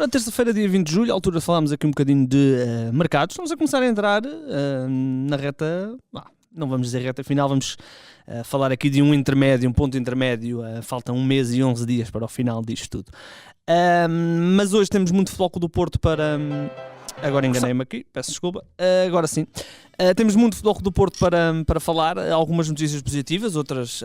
Ora, terça-feira, dia 20 de julho, à altura falámos aqui um bocadinho de mercados. Estamos a começar a entrar na reta, não vamos dizer reta final, vamos falar aqui de um intermédio, um ponto intermédio. Faltam 1 mês e 11 dias para o final disto tudo. Mas hoje temos muito Futebol Clube do Porto para... Agora enganei-me aqui, peço desculpa. Agora sim. Temos muito Futebol Clube do Porto para falar. Algumas notícias positivas, outras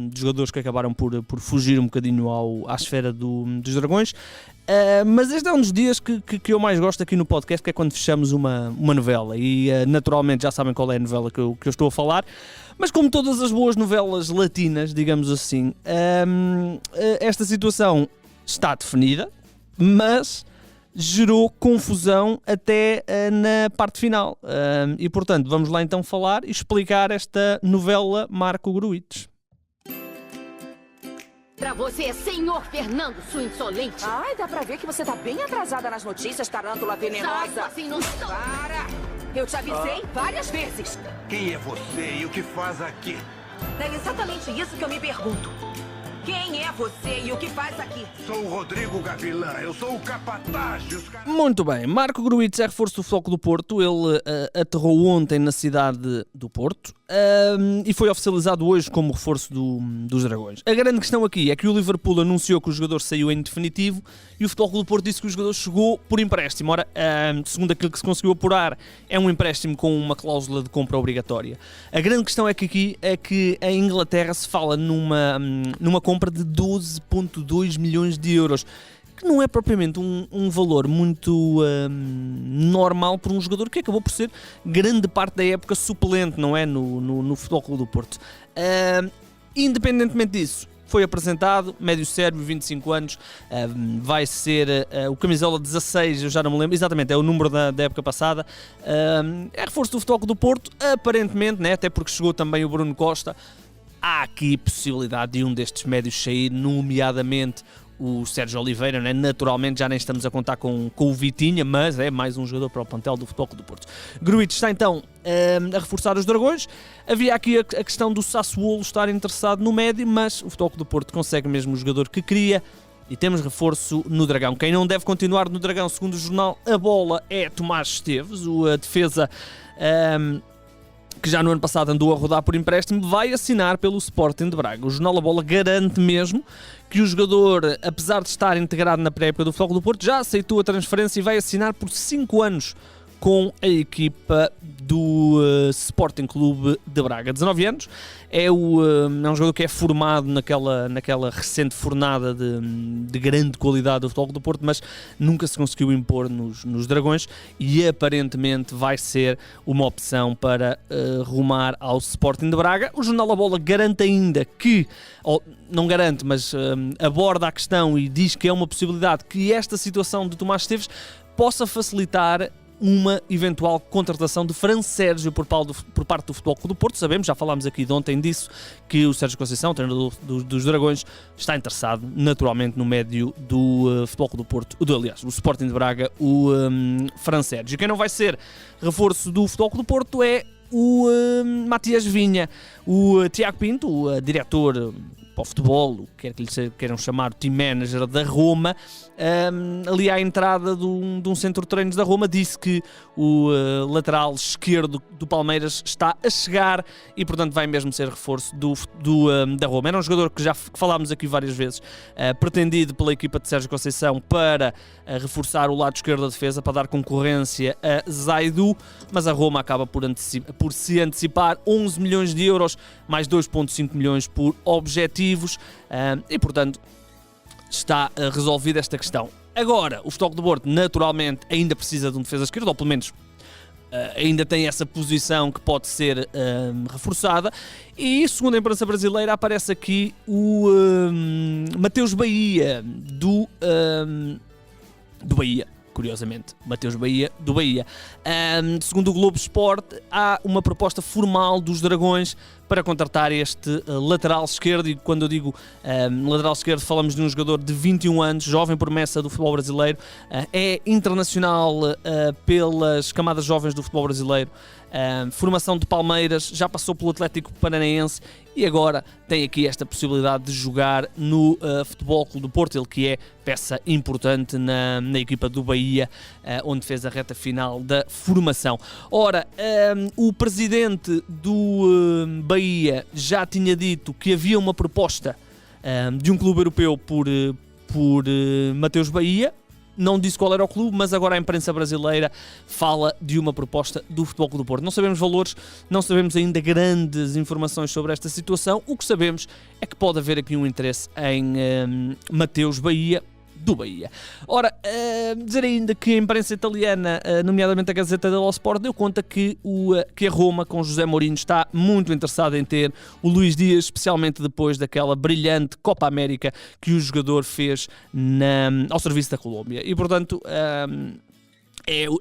de jogadores que acabaram por fugir um bocadinho à esfera dos Dragões. Mas este é um dos dias que eu mais gosto aqui no podcast, que é quando fechamos uma novela. E naturalmente já sabem qual é a novela que eu estou a falar. Mas como todas as boas novelas latinas, digamos assim, esta situação está definida, mas gerou confusão até na parte final. E portanto, vamos lá então falar e explicar esta novela Marco Gruites. Pra você, senhor Fernando, sua insolente. Ai, dá pra ver que você tá bem atrasada nas notícias, tarântula venenosa. Assim não... Para! Eu te avisei várias vezes. Quem é você e o que faz aqui? É exatamente isso que eu me pergunto. Quem é você e o que faz aqui? Sou o Rodrigo Gavilã, eu sou o capataz dos caras... Muito bem, Marco Gruites é reforço do Futebol Clube do Porto. Ele aterrou ontem na cidade do Porto e foi oficializado hoje como reforço dos Dragões. A grande questão aqui é que o Liverpool anunciou que o jogador saiu em definitivo e o Futebol Clube do Porto disse que o jogador chegou por empréstimo. Ora, segundo aquilo que se conseguiu apurar, é um empréstimo com uma cláusula de compra obrigatória. A grande questão é que em Inglaterra se fala numa compra de 12,2 milhões de euros, que não é propriamente um valor muito normal para um jogador que acabou por ser grande parte da época suplente, não é? No Futebol Clube do Porto. Independentemente disso, foi apresentado, médio sérvio, 25 anos, vai ser o camisola 16, eu já não me lembro, exatamente, é o número da época passada, é reforço do Futebol Clube do Porto, aparentemente, né, até porque chegou também o Bruno Costa. Há aqui possibilidade de um destes médios sair, nomeadamente o Sérgio Oliveira, né? Naturalmente já nem estamos a contar com o Vitinha, mas é mais um jogador para o plantel do Futebol Clube do Porto. Gruites está então a reforçar os Dragões. Havia aqui a questão do Sassuolo estar interessado no médio, mas o Futebol Clube do Porto consegue mesmo o jogador que queria e temos reforço no Dragão. Quem não deve continuar no Dragão, segundo o jornal A Bola, é Tomás Esteves, a defesa... que já no ano passado andou a rodar por empréstimo, vai assinar pelo Sporting de Braga. O jornal A Bola garante mesmo que o jogador, apesar de estar integrado na pré-época do Futebol Clube do Porto, já aceitou a transferência e vai assinar por 5 anos com a equipa do Sporting Clube de Braga. 19 anos, é um jogador que é formado naquela recente fornada de grande qualidade do Futebol Clube do Porto, mas nunca se conseguiu impor nos Dragões e aparentemente vai ser uma opção para rumar ao Sporting de Braga. O jornal A Bola garante ainda que, não garante, mas aborda a questão e diz que é uma possibilidade que esta situação de Tomás Esteves possa facilitar uma eventual contratação de Fran Sérgio por parte do Futebol Clube do Porto. Sabemos, já falámos aqui de ontem disso, que o Sérgio Conceição, treinador dos Dragões, está interessado naturalmente no médio do Futebol Clube do Porto, do Sporting de Braga, o Fran Sérgio. Quem não vai ser reforço do Futebol Clube do Porto é o Matias Vinha. O Tiago Pinto, o diretor para o futebol, o que quer que lhe queiram chamar, o team manager da Roma, ali à entrada de um centro de treinos da Roma, disse que o lateral esquerdo do Palmeiras está a chegar e portanto vai mesmo ser reforço da Roma. Era um jogador que já falámos aqui várias vezes, pretendido pela equipa de Sérgio Conceição para reforçar o lado esquerdo da defesa, para dar concorrência a Zaidu, mas a Roma acaba por se antecipar 11 milhões de euros, mais 2,5 milhões por objetivos, e portanto está resolvida esta questão. Agora, o Futebol Clube do Porto naturalmente ainda precisa de um defesa esquerdo, ou pelo menos ainda tem essa posição que pode ser reforçada, e segundo a imprensa brasileira aparece aqui o Mateus Bahia do Bahia. Curiosamente, Mateus Bahia, do Bahia. Segundo o Globo Esporte, há uma proposta formal dos Dragões para contratar este lateral esquerdo, e quando eu digo lateral esquerdo falamos de um jogador de 21 anos, jovem promessa do futebol brasileiro, é internacional pelas camadas jovens do futebol brasileiro, formação de Palmeiras, já passou pelo Atlético Paranaense e agora tem aqui esta possibilidade de jogar no Futebol Clube do Porto, ele que é peça importante na equipa do Bahia, onde fez a reta final da formação. Ora, o presidente do Bahia já tinha dito que havia uma proposta de um clube europeu por Mateus Bahia. Não disse qual era o clube, mas agora a imprensa brasileira fala de uma proposta do Futebol Clube do Porto. Não sabemos valores, não sabemos ainda grandes informações sobre esta situação. O que sabemos é que pode haver aqui um interesse em Mateus Bahia, do Bahia. Ora, dizer ainda que a imprensa italiana, nomeadamente a Gazzetta dello Sport, deu conta que a Roma, com José Mourinho, está muito interessada em ter o Luís Dias, especialmente depois daquela brilhante Copa América que o jogador fez ao serviço da Colômbia. E, portanto,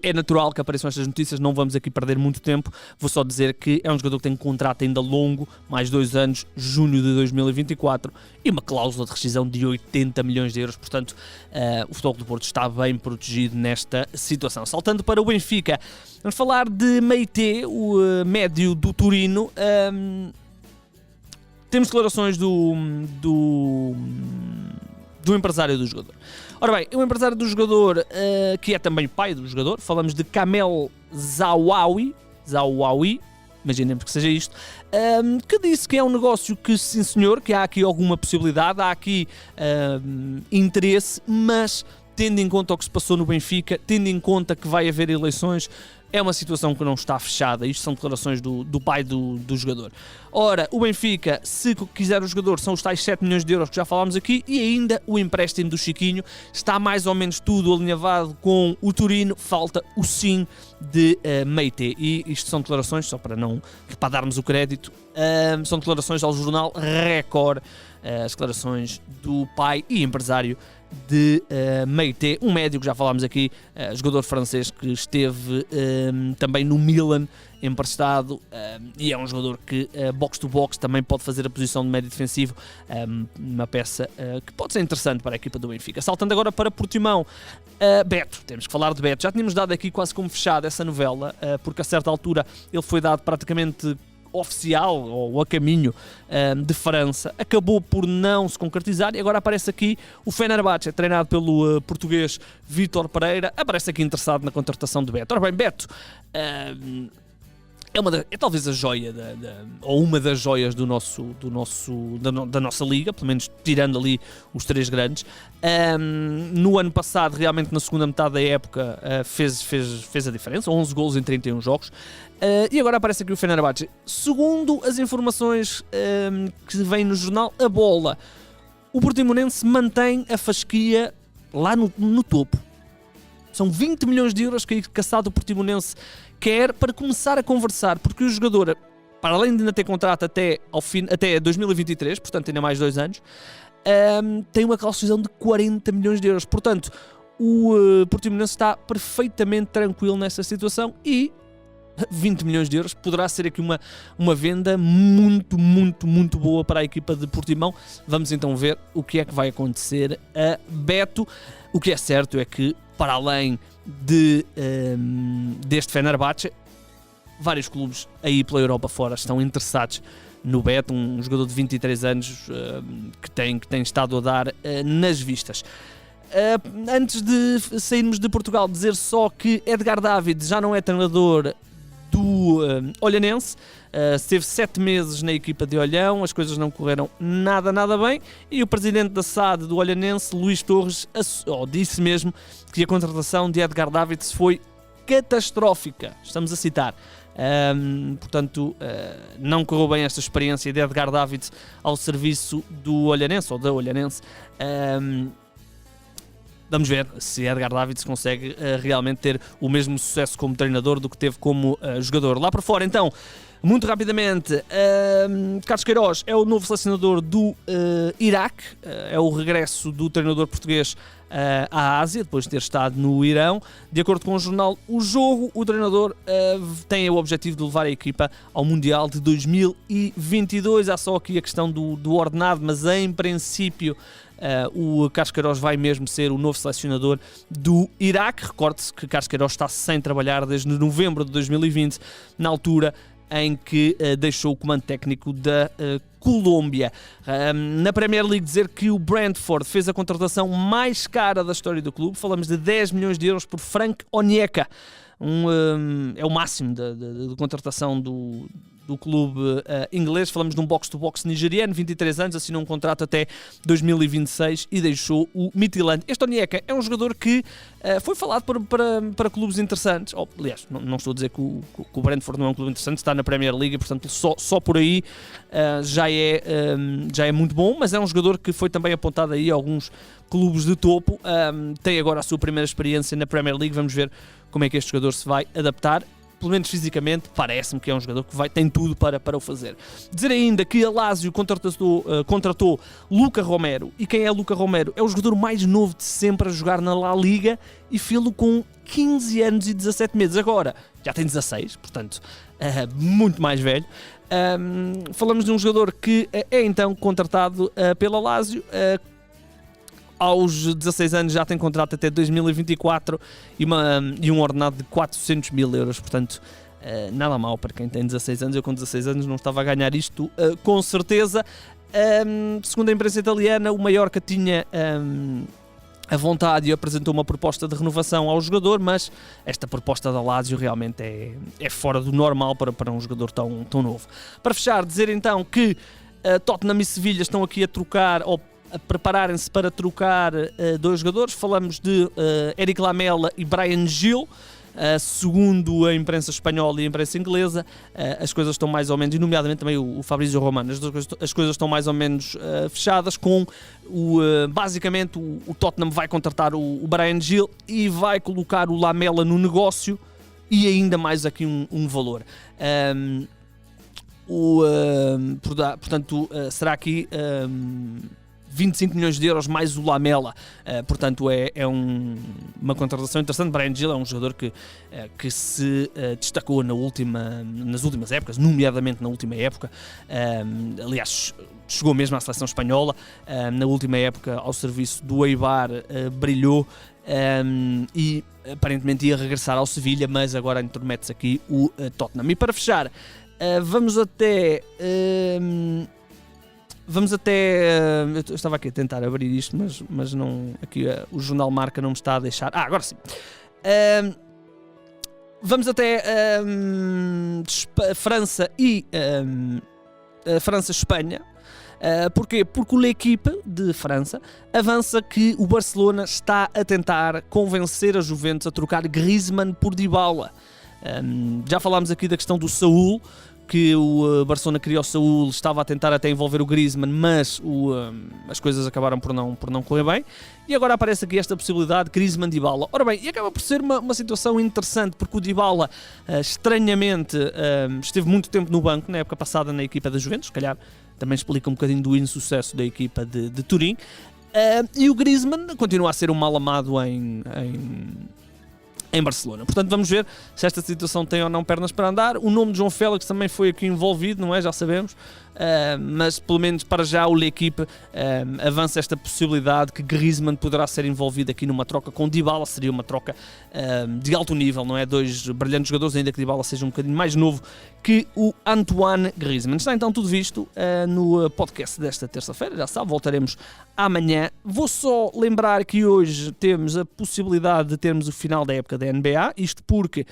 é natural que apareçam estas notícias, não vamos aqui perder muito tempo. Vou só dizer que é um jogador que tem um contrato ainda longo, mais 2 anos, junho de 2024, e uma cláusula de rescisão de 80 milhões de euros. Portanto, o Futebol Clube do Porto está bem protegido nesta situação. Saltando para o Benfica, vamos falar de Meite, o médio do Turino. Temos declarações do empresário do jogador. Ora bem, o empresário do jogador, que é também pai do jogador, falamos de Kamel Zawawi, imaginemos que seja isto, que disse que é um negócio que, sim senhor, que há aqui alguma possibilidade, há aqui interesse, mas tendo em conta o que se passou no Benfica, tendo em conta que vai haver eleições, é uma situação que não está fechada. Isto são declarações do pai do jogador. Ora, o Benfica, se quiser o jogador, são os tais 7 milhões de euros que já falámos aqui, e ainda o empréstimo do Chiquinho. Está mais ou menos tudo alinhavado com o Turino, falta o sim de Meite. E isto são declarações, só para darmos o crédito, são declarações ao jornal Record, as declarações do pai e empresário de Meite, um médio que já falámos aqui, jogador francês que esteve também no Milan emprestado, e é um jogador que box to box também pode fazer a posição de médio defensivo, uma peça que pode ser interessante para a equipa do Benfica. Saltando agora para Portimão, Beto, temos que falar de Beto. Já tínhamos dado aqui quase como fechado essa novela, porque a certa altura ele foi dado praticamente oficial ou a caminho de França, acabou por não se concretizar, e agora aparece aqui o Fenerbahçe, treinado pelo português Vítor Pereira, aparece aqui interessado na contratação de Beto. Ora bem, Beto é talvez a joia ou uma das joias da nossa liga, pelo menos tirando ali os 3 grandes. No ano passado, realmente na segunda metade da época, fez a diferença, 11 golos em 31 jogos. E agora aparece aqui o Fenerbahçe. Segundo as informações que vêm no jornal A Bola, o Portimonense mantém a fasquia lá no topo. São 20 milhões de euros que a caçada do Portimonense quer para começar a conversar, porque o jogador, para além de ainda ter contrato até 2023, portanto ainda mais 2 anos, tem uma calçação de 40 milhões de euros. Portanto, o Portimonense está perfeitamente tranquilo nessa situação, e 20 milhões de euros poderá ser aqui uma venda muito, muito, muito boa para a equipa de Portimão. Vamos então ver o que é que vai acontecer a Beto. O que é certo é que, para além deste Fenerbahçe, vários clubes aí pela Europa fora estão interessados no Beto, um jogador de 23 anos que tem estado a dar nas vistas. Antes de sairmos de Portugal, dizer só que Edgar Davids já não é treinador do Olhanense, esteve 7 meses na equipa de Olhão, as coisas não correram nada bem, e o presidente da SAD do Olhanense, Luís Torres, disse mesmo que a contratação de Edgar Davids foi catastrófica, estamos a citar. Portanto, não correu bem esta experiência de Edgar Davids ao serviço do Olhanense, ou da Olhanense. Vamos ver se Edgar Davids consegue realmente ter o mesmo sucesso como treinador do que teve como jogador. Lá para fora, então, muito rapidamente, Carlos Queiroz é o novo selecionador do Iraque, é o regresso do treinador português à Ásia, depois de ter estado no Irão. De acordo com o jornal O Jogo, o treinador tem o objetivo de levar a equipa ao Mundial de 2022. Há só aqui a questão do ordenado, mas em princípio o Carlos Queiroz vai mesmo ser o novo selecionador do Iraque. Recorde-se que Carlos Queiroz está sem trabalhar desde novembro de 2020, na altura em que deixou o comando técnico da Colômbia. Na Premier League, dizer que o Brentford fez a contratação mais cara da história do clube. Falamos de 10 milhões de euros por Frank Onyeka. É o máximo de contratação do clube inglês. Falamos de um box-to-box nigeriano, 23 anos, assinou um contrato até 2026 e deixou o Midtjylland. Este Onyeka é um jogador que foi falado para clubes interessantes. Aliás, não estou a dizer que o Brentford não é um clube interessante, está na Premier League, portanto só por aí já é muito bom, mas é um jogador que foi também apontado aí a alguns clubes de topo. Tem agora a sua primeira experiência na Premier League. Vamos ver como é que este jogador se vai adaptar. Pelo menos fisicamente, parece-me que é um jogador que tem tudo para o fazer. Dizer ainda que a Lazio contratou Luca Romero. E quem é Luca Romero? É o jogador mais novo de sempre a jogar na La Liga e fê-lo com 15 anos e 17 meses. Agora, já tem 16, portanto, muito mais velho. Falamos de um jogador que é então contratado pela Lazio, aos 16 anos já tem contrato até 2024 e um ordenado de 400 mil euros, portanto nada mal para quem tem 16 anos. Eu com 16 anos não estava a ganhar isto com certeza. Segundo a imprensa italiana, o Mallorca tinha a vontade e apresentou uma proposta de renovação ao jogador, mas esta proposta da Lazio realmente é fora do normal para um jogador tão novo. Para fechar, dizer então que Tottenham e Sevilha estão aqui a trocar, ou a prepararem-se para trocar dois jogadores. Falamos de Eric Lamela e Bryan Gil. Segundo a imprensa espanhola e a imprensa inglesa, as coisas estão mais ou menos, e nomeadamente também o Fabrizio Romano, as coisas estão mais ou menos fechadas. Basicamente o Tottenham vai contratar o Bryan Gil e vai colocar o Lamela no negócio e ainda mais aqui um valor. Portanto, será aqui 25 milhões de euros mais o Lamela, portanto é uma contratação interessante. Bryan Gil é um jogador que se destacou nas últimas épocas, nomeadamente na última época. Aliás, chegou mesmo à seleção espanhola, na última época ao serviço do Eibar, brilhou e aparentemente ia regressar ao Sevilha, mas agora intromete-se aqui o Tottenham. E para fechar, vamos até... eu estava aqui a tentar abrir isto, mas não, aqui o jornal Marca não me está a deixar. Agora sim. Vamos até França e França-Espanha. Porquê? Porque o L'Équipe de França avança que o Barcelona está a tentar convencer a Juventus a trocar Griezmann por Dybala. Já falámos aqui da questão do Saúl, que o Barcelona queria o Saúl, estava a tentar até envolver o Griezmann, mas as coisas acabaram por não correr bem. E agora aparece aqui esta possibilidade, Griezmann-Dybala. Ora bem, e acaba por ser uma situação interessante, porque o Dybala, estranhamente, esteve muito tempo no banco, na época passada, na equipa da Juventus. Se calhar também explica um bocadinho do insucesso da equipa de Turim. E o Griezmann continua a ser um mal amado em Barcelona. Portanto, vamos ver se esta situação tem ou não pernas para andar. O nome de João Félix também foi aqui envolvido, não é? Já sabemos. Mas, pelo menos para já, o L'Équipe avança esta possibilidade que Griezmann poderá ser envolvido aqui numa troca com Dybala. Seria uma troca de alto nível, não é? Dois brilhantes jogadores, ainda que Dybala seja um bocadinho mais novo que o Antoine Griezmann. Está então tudo visto no podcast desta terça-feira. Já sabe, voltaremos amanhã. Vou só lembrar que hoje temos a possibilidade de termos o final da época da NBA, isto porque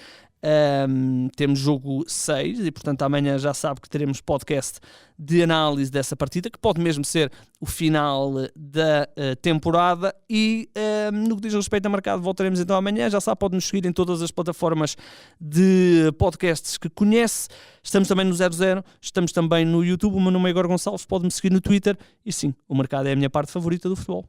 temos jogo 6 e portanto amanhã já sabe que teremos podcast de análise dessa partida, que pode mesmo ser o final da temporada. E no que diz respeito a mercado, voltaremos então amanhã. Já sabe, pode nos seguir em todas as plataformas de podcasts que conhece. Estamos também no 00, estamos também no YouTube. O meu nome é Igor Gonçalves, pode-me seguir no Twitter. E sim, o mercado é a minha parte favorita do futebol.